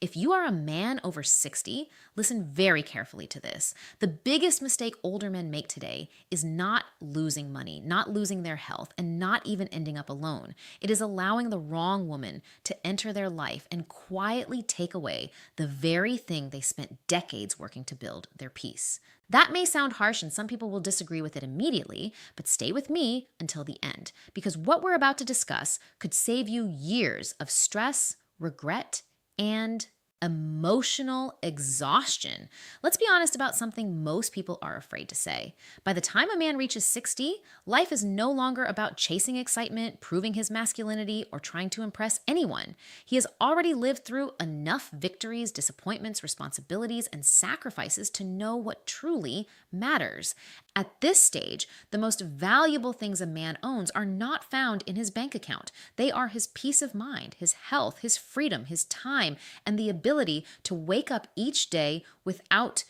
If you are a man over 60, listen very carefully to this. The biggest mistake older men make today is not losing money, not losing their health, and not even ending up alone. It is allowing the wrong woman to enter their life and quietly take away the very thing they spent decades working to build, their peace. That may sound harsh and some people will disagree with it immediately, but stay with me until the end, because what we're about to discuss could save you years of stress, regret, and emotional exhaustion. Let's be honest about something most people are afraid to say. By the time a man reaches 60, life is no longer about chasing excitement, proving his masculinity, or trying to impress anyone. He has already lived through enough victories, disappointments, responsibilities, and sacrifices to know what truly matters. At this stage, the most valuable things a man owns are not found in his bank account. They are his peace of mind, his health, his freedom, his time, and the ability to wake up each day without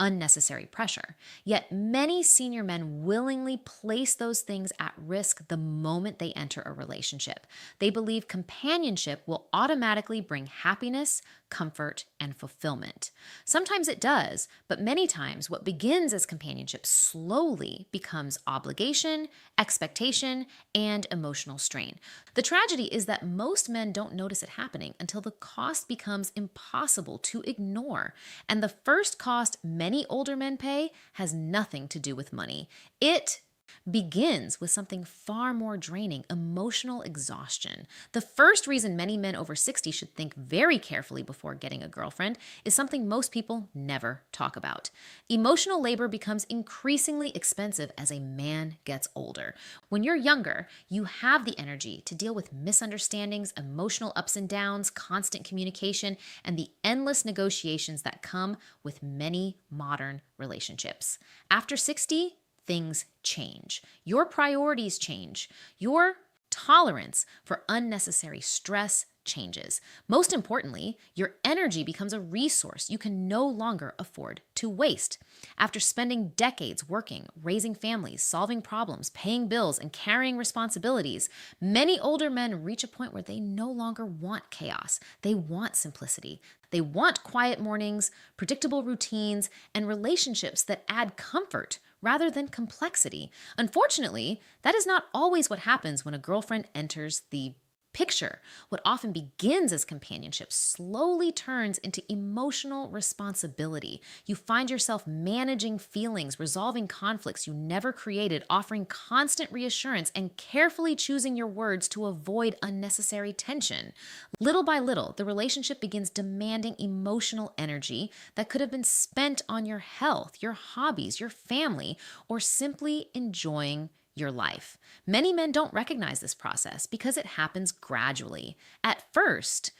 unnecessary pressure. Yet many senior men willingly place those things at risk the moment they enter a relationship. They believe companionship will automatically bring happiness, comfort, and fulfillment. Sometimes it does, but many times what begins as companionship slowly becomes obligation, expectation, and emotional strain. The tragedy is that most men don't notice it happening until the cost becomes impossible to ignore. And the first cost many older men pay has nothing to do with money. It begins with something far more draining: emotional exhaustion. The first reason many men over 60 should think very carefully before getting a girlfriend is something most people never talk about. Emotional labor becomes increasingly expensive as a man gets older. When you're younger, you have the energy to deal with misunderstandings, emotional ups and downs, constant communication, and the endless negotiations that come with many modern relationships. After 60, things change. Your priorities change. Your tolerance for unnecessary stress changes. Most importantly, your energy becomes a resource you can no longer afford to waste. After spending decades working, raising families, solving problems, paying bills, and carrying responsibilities, many older men reach a point where they no longer want chaos. They want simplicity. They want quiet mornings, predictable routines, and relationships that add comfort rather than complexity. Unfortunately, that is not always what happens when a girlfriend enters the picture. What often begins as companionship slowly turns into emotional responsibility. You find yourself managing feelings, resolving conflicts you never created, offering constant reassurance, and carefully choosing your words to avoid unnecessary tension. Little by little, the relationship begins demanding emotional energy that could have been spent on your health, your hobbies, your family, or simply enjoying your life. Many men don't recognize this process because it happens gradually. At first,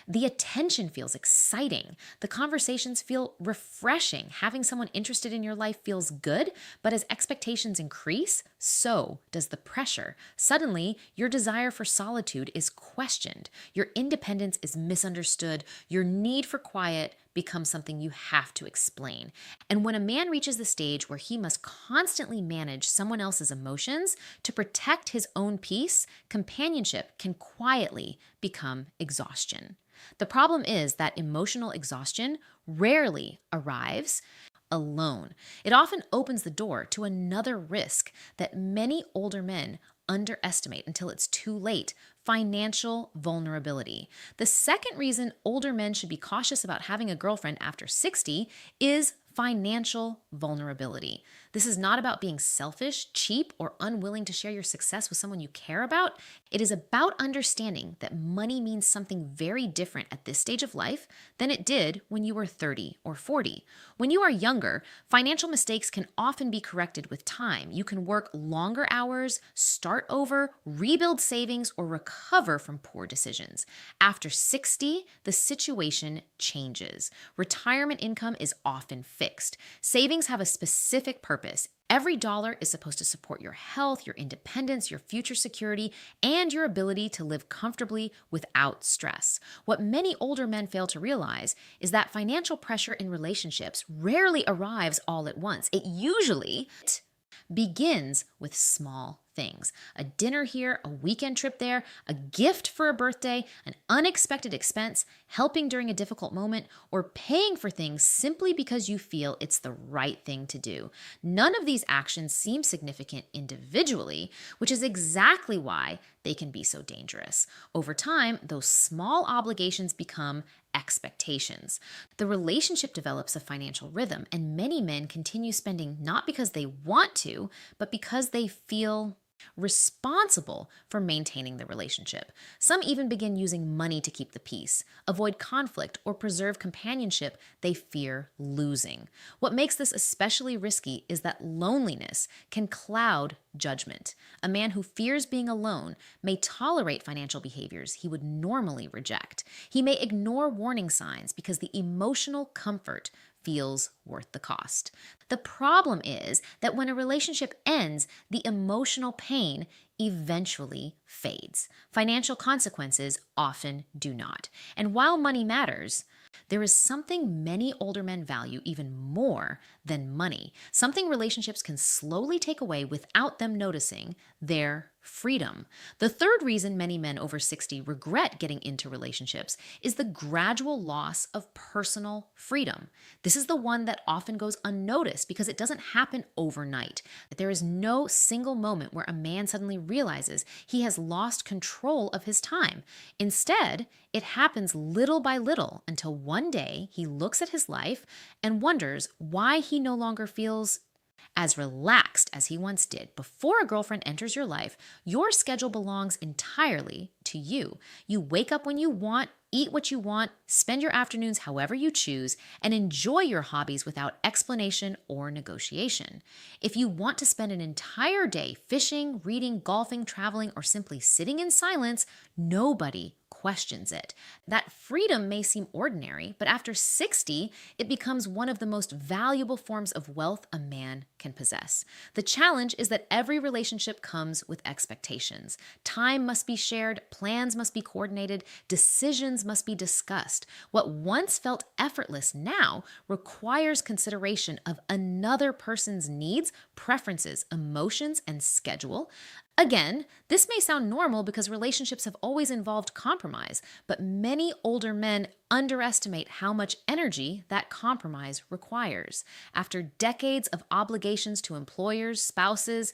the attention feels exciting. The conversations feel refreshing. Having someone interested in your life feels good, but as expectations increase, so does the pressure. Suddenly, your desire for solitude is questioned. Your independence is misunderstood. Your need for quiet becomes something you have to explain. And when a man reaches the stage where he must constantly manage someone else's emotions to protect his own peace, companionship can quietly become exhaustion. The problem is that emotional exhaustion rarely arrives alone. It often opens the door to another risk that many older men underestimate until it's too late: financial vulnerability. The second reason older men should be cautious about having a girlfriend after 60 is financial vulnerability. This is not about being selfish, cheap, or unwilling to share your success with someone you care about. It is about understanding that money means something very different at this stage of life than it did when you were 30 or 40. When you are younger, financial mistakes can often be corrected with time. You can work longer hours, start over, rebuild savings, or recover from poor decisions. After 60, the situation changes. Retirement income is often fixed. Savings have a specific purpose. Every dollar is supposed to support your health, your independence, your future security, and your ability to live comfortably without stress. What many older men fail to realize is that financial pressure in relationships rarely arrives all at once. It usually begins with small things: a dinner here, a weekend trip there, a gift for a birthday, an unexpected expense, helping during a difficult moment, or paying for things simply because you feel it's the right thing to do. None of these actions seem significant individually, which is exactly why they can be so dangerous. Over time, those small obligations become expectations. The relationship develops a financial rhythm, and many men continue spending not because they want to, but because they feel responsible for maintaining the relationship. Some even begin using money to keep the peace, avoid conflict, or preserve companionship they fear losing. What makes this especially risky is that loneliness can cloud judgment. A man who fears being alone may tolerate financial behaviors he would normally reject. He may ignore warning signs because the emotional comfort feels worth the cost. The problem is that when a relationship ends, the emotional pain eventually fades. Financial consequences often do not. And while money matters, there is something many older men value even more than money, something relationships can slowly take away without them noticing: their freedom. The third reason many men over 60 regret getting into relationships is the gradual loss of personal freedom. This is the one that often goes unnoticed because it doesn't happen overnight. There is no single moment where a man suddenly realizes he has lost control of his time. Instead, it happens little by little until one day he looks at his life and wonders why he no longer feels as relaxed as he once did. Before a girlfriend enters your life, your schedule belongs entirely to you. You wake up when you want, eat what you want, spend your afternoons however you choose, and enjoy your hobbies without explanation or negotiation. If you want to spend an entire day fishing, reading, golfing, traveling, or simply sitting in silence, nobody questions it. That freedom may seem ordinary, but after 60, it becomes one of the most valuable forms of wealth a man can possess. The challenge is that every relationship comes with expectations. Time must be shared, plans must be coordinated, decisions must be discussed. What once felt effortless now requires consideration of another person's needs, preferences, emotions, and schedule. Again, this may sound normal because relationships have always involved compromise, but many older men underestimate how much energy that compromise requires. After decades of obligations to employers, spouses,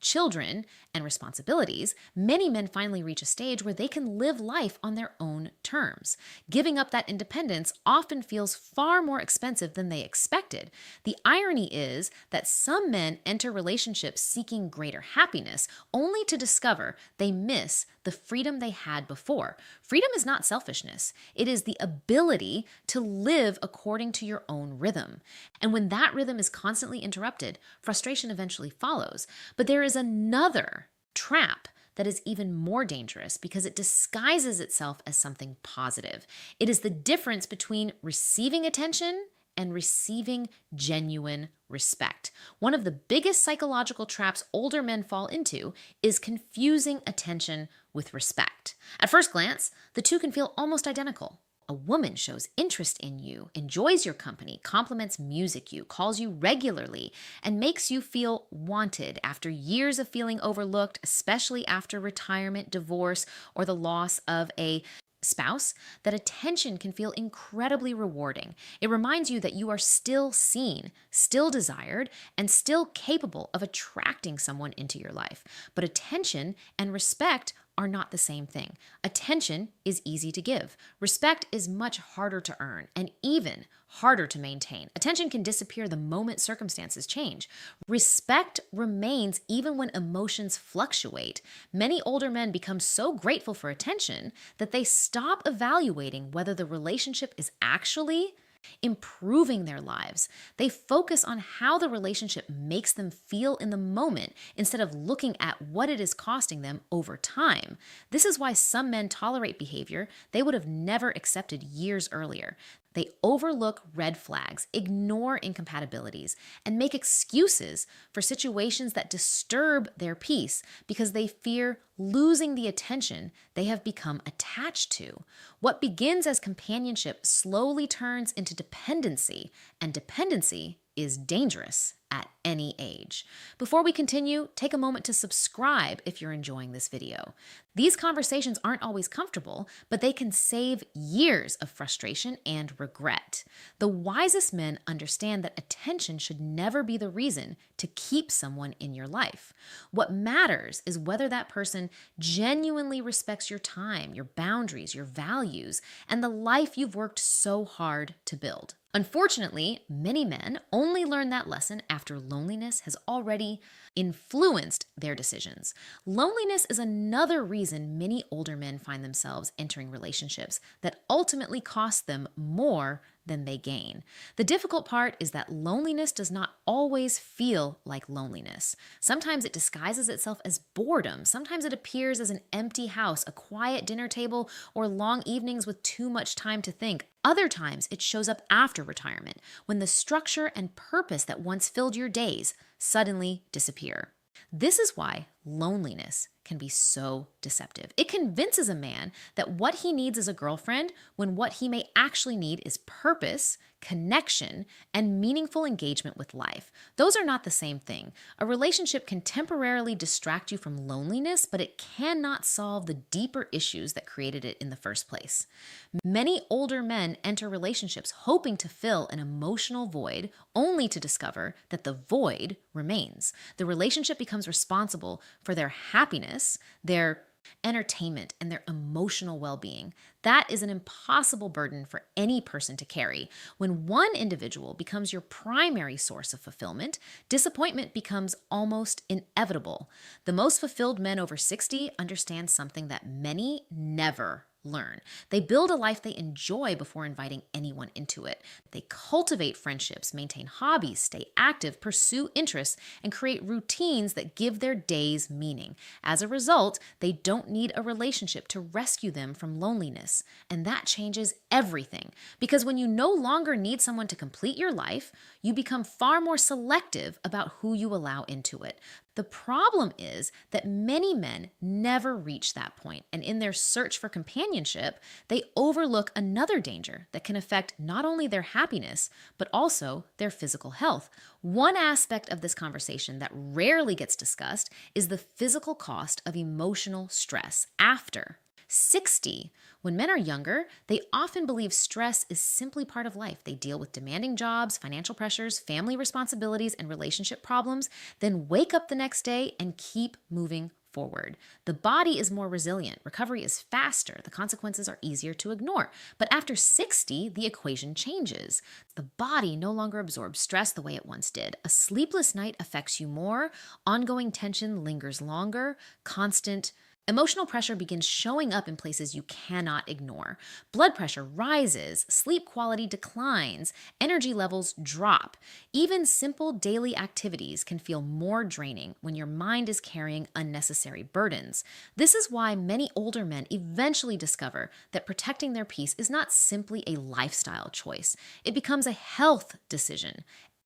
children, and responsibilities, many men finally reach a stage where they can live life on their own terms. Giving up that independence often feels far more expensive than they expected. The irony is that some men enter relationships seeking greater happiness, only to discover they miss the freedom they had before. Freedom is not selfishness. It is the ability to live according to your own rhythm. And when that rhythm is constantly interrupted, frustration eventually follows. But there is another trap that is even more dangerous because it disguises itself as something positive. It is the difference between receiving attention and receiving genuine respect. One of the biggest psychological traps older men fall into is confusing attention with respect. At first glance, the two can feel almost identical. A woman shows interest in you, enjoys your company, compliments music you, calls you regularly, and makes you feel wanted after years of feeling overlooked, especially after retirement, divorce, or the loss of a spouse. That attention can feel incredibly rewarding. It reminds you that you are still seen, still desired, and still capable of attracting someone into your life. But attention and respect are not the same thing. Attention is easy to give. Respect is much harder to earn and even harder to maintain. Attention can disappear the moment circumstances change. Respect remains even when emotions fluctuate. Many older men become so grateful for attention that they stop evaluating whether the relationship is actually improving their lives. They focus on how the relationship makes them feel in the moment instead of looking at what it is costing them over time. This is why some men tolerate behavior they would have never accepted years earlier. They overlook red flags, ignore incompatibilities, and make excuses for situations that disturb their peace because they fear losing the attention they have become attached to. What begins as companionship slowly turns into dependency, and dependency is dangerous at any age. Before we continue, take a moment to subscribe if you're enjoying this video. These conversations aren't always comfortable, but they can save years of frustration and regret. The wisest men understand that attention should never be the reason to keep someone in your life. What matters is whether that person genuinely respects your time, your boundaries, your values, and the life you've worked so hard to build. Unfortunately, many men only learn that lesson after loneliness has already influenced their decisions. Loneliness is another reason many older men find themselves entering relationships that ultimately cost them more than they gain. The difficult part is that loneliness does not always feel like loneliness. Sometimes it disguises itself as boredom. Sometimes it appears as an empty house, a quiet dinner table, or long evenings with too much time to think. Other times it shows up after retirement, when the structure and purpose that once filled your days suddenly disappear. This is why loneliness can be so deceptive. It convinces a man that what he needs is a girlfriend when what he may actually need is purpose, connection, and meaningful engagement with life. Those are not the same thing. A relationship can temporarily distract you from loneliness, but it cannot solve the deeper issues that created it in the first place. Many older men enter relationships hoping to fill an emotional void, only to discover that the void remains. The relationship becomes responsible for their happiness, their entertainment, and their emotional well-being. That is an impossible burden for any person to carry. When one individual becomes your primary source of fulfillment, disappointment becomes almost inevitable. The most fulfilled men over 60 understand something that many never learn. They build a life they enjoy before inviting anyone into it. They cultivate friendships, maintain hobbies, stay active, pursue interests, and create routines that give their days meaning. As a result, they don't need a relationship to rescue them from loneliness. And that changes everything. Because when you no longer need someone to complete your life, you become far more selective about who you allow into it. The problem is that many men never reach that point, and in their search for companionship, they overlook another danger that can affect not only their happiness, but also their physical health. One aspect of this conversation that rarely gets discussed is the physical cost of emotional stress after 60. When men are younger, they often believe stress is simply part of life. They deal with demanding jobs, financial pressures, family responsibilities, and relationship problems, then wake up the next day and keep moving forward. The body is more resilient. Recovery is faster. The consequences are easier to ignore. But after 60, the equation changes. The body no longer absorbs stress the way it once did. A sleepless night affects you more. Ongoing tension lingers longer. Constant emotional pressure begins showing up in places you cannot ignore. Blood pressure rises, sleep quality declines, energy levels drop. Even simple daily activities can feel more draining when your mind is carrying unnecessary burdens. This is why many older men eventually discover that protecting their peace is not simply a lifestyle choice. It becomes a health decision.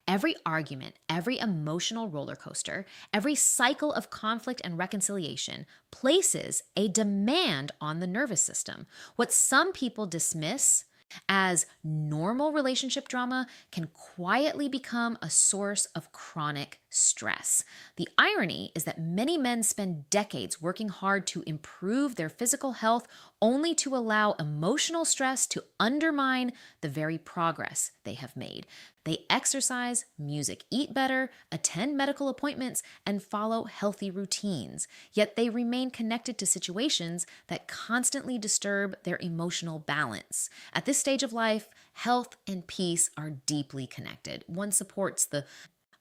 Every argument, every emotional roller coaster, every cycle of conflict and reconciliation places a demand on the nervous system. What some people dismiss as normal relationship drama can quietly become a source of chronic stress. The irony is that many men spend decades working hard to improve their physical health only to allow emotional stress to undermine the very progress they have made. They exercise, music, eat better, attend medical appointments, and follow healthy routines. Yet they remain connected to situations that constantly disturb their emotional balance. At this stage of life, health and peace are deeply connected. One supports the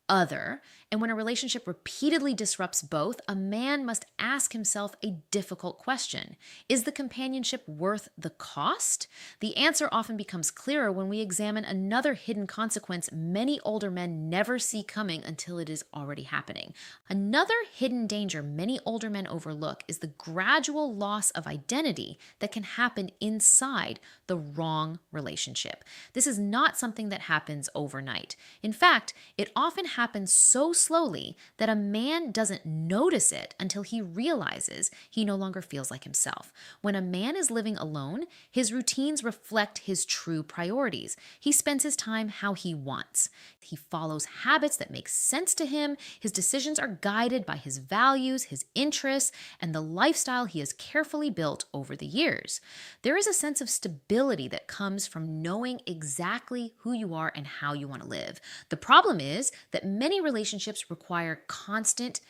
other, and when a relationship repeatedly disrupts both, a man must ask himself a difficult question. Is the companionship worth the cost? The answer often becomes clearer when we examine another hidden consequence many older men never see coming until it is already happening. Another hidden danger many older men overlook is the gradual loss of identity that can happen inside the wrong relationship. This is not something that happens overnight. In fact, it often happens so slowly that a man doesn't notice it until he realizes he no longer feels like himself. When a man is living alone, his routines reflect his true priorities. He spends his time how he wants. He follows habits that make sense to him. His decisions are guided by his values, his interests, and the lifestyle he has carefully built over the years. There is a sense of stability that comes from knowing exactly who you are and how you want to live. The problem is that many relationships require constant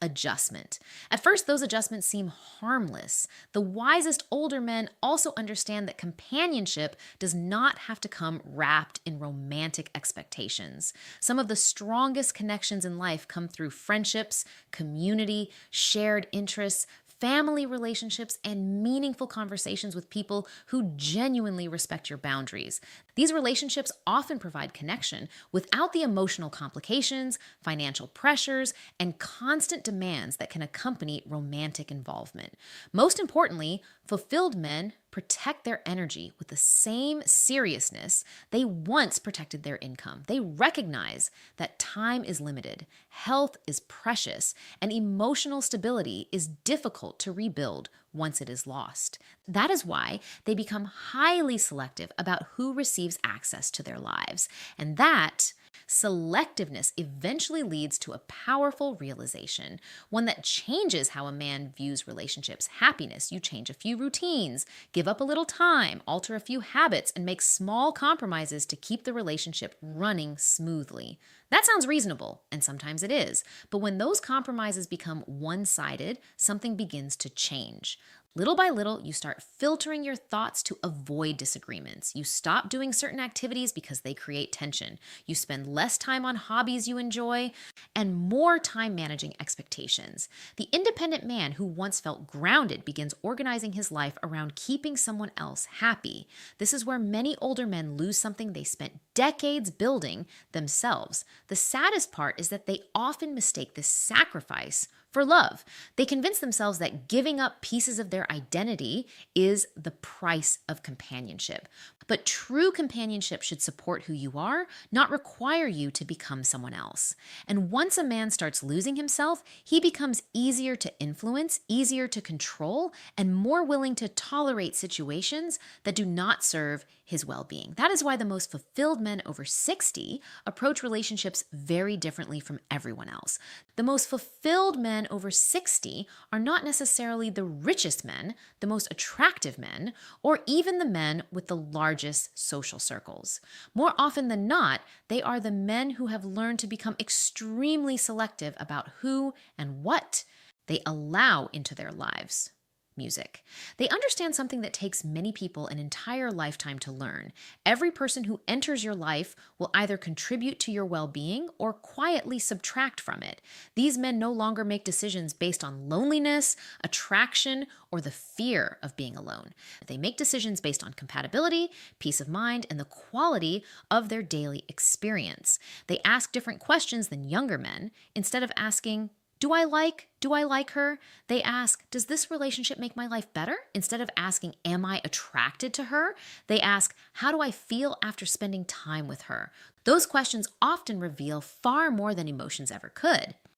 adjustment. At first, those adjustments seem harmless. The wisest older men also understand that companionship does not have to come wrapped in romantic expectations. Some of the strongest connections in life come through friendships, community, shared interests, family relationships, and meaningful conversations with people who genuinely respect your boundaries. These relationships often provide connection without the emotional complications, financial pressures, and constant demands that can accompany romantic involvement. Most importantly, fulfilled men protect their energy with the same seriousness they once protected their income. They recognize that time is limited, health is precious, and emotional stability is difficult to rebuild once it is lost. That is why they become highly selective about who receives access to their lives. And that selectiveness eventually leads to a powerful realization, one that changes how a man views relationships. Happiness, you change a few routines, give up a little time, alter a few habits, and make small compromises to keep the relationship running smoothly. That sounds reasonable, and sometimes it is. But when those compromises become one-sided, something begins to change. Little by little, you start filtering your thoughts to avoid disagreements. You stop doing certain activities because they create tension. You spend less time on hobbies you enjoy and more time managing expectations. The independent man who once felt grounded begins organizing his life around keeping someone else happy. This is where many older men lose something they spent decades building themselves. The saddest part is that they often mistake this sacrifice for love. They convince themselves that giving up pieces of their identity is the price of companionship. But true companionship should support who you are, not require you to become someone else. And once a man starts losing himself, he becomes easier to influence, easier to control, and more willing to tolerate situations that do not serve his well-being. That is why the most fulfilled men over 60 approach relationships very differently from everyone else. The most fulfilled men over 60 are not necessarily the richest men, the most attractive men, or even the men with the largest social circles. More often than not, they are the men who have learned to become extremely selective about who and what they allow into their lives. Music. They understand something that takes many people an entire lifetime to learn. Every person who enters your life will either contribute to your well-being or quietly subtract from it. These men no longer make decisions based on loneliness, attraction, or the fear of being alone. They make decisions based on compatibility, peace of mind, and the quality of their daily experience. They ask different questions than younger men. Instead of asking, do I like her? They ask, does this relationship make my life better? Instead of asking, am I attracted to her? They ask, how do I feel after spending time with her? Those questions often reveal far more than emotions ever could.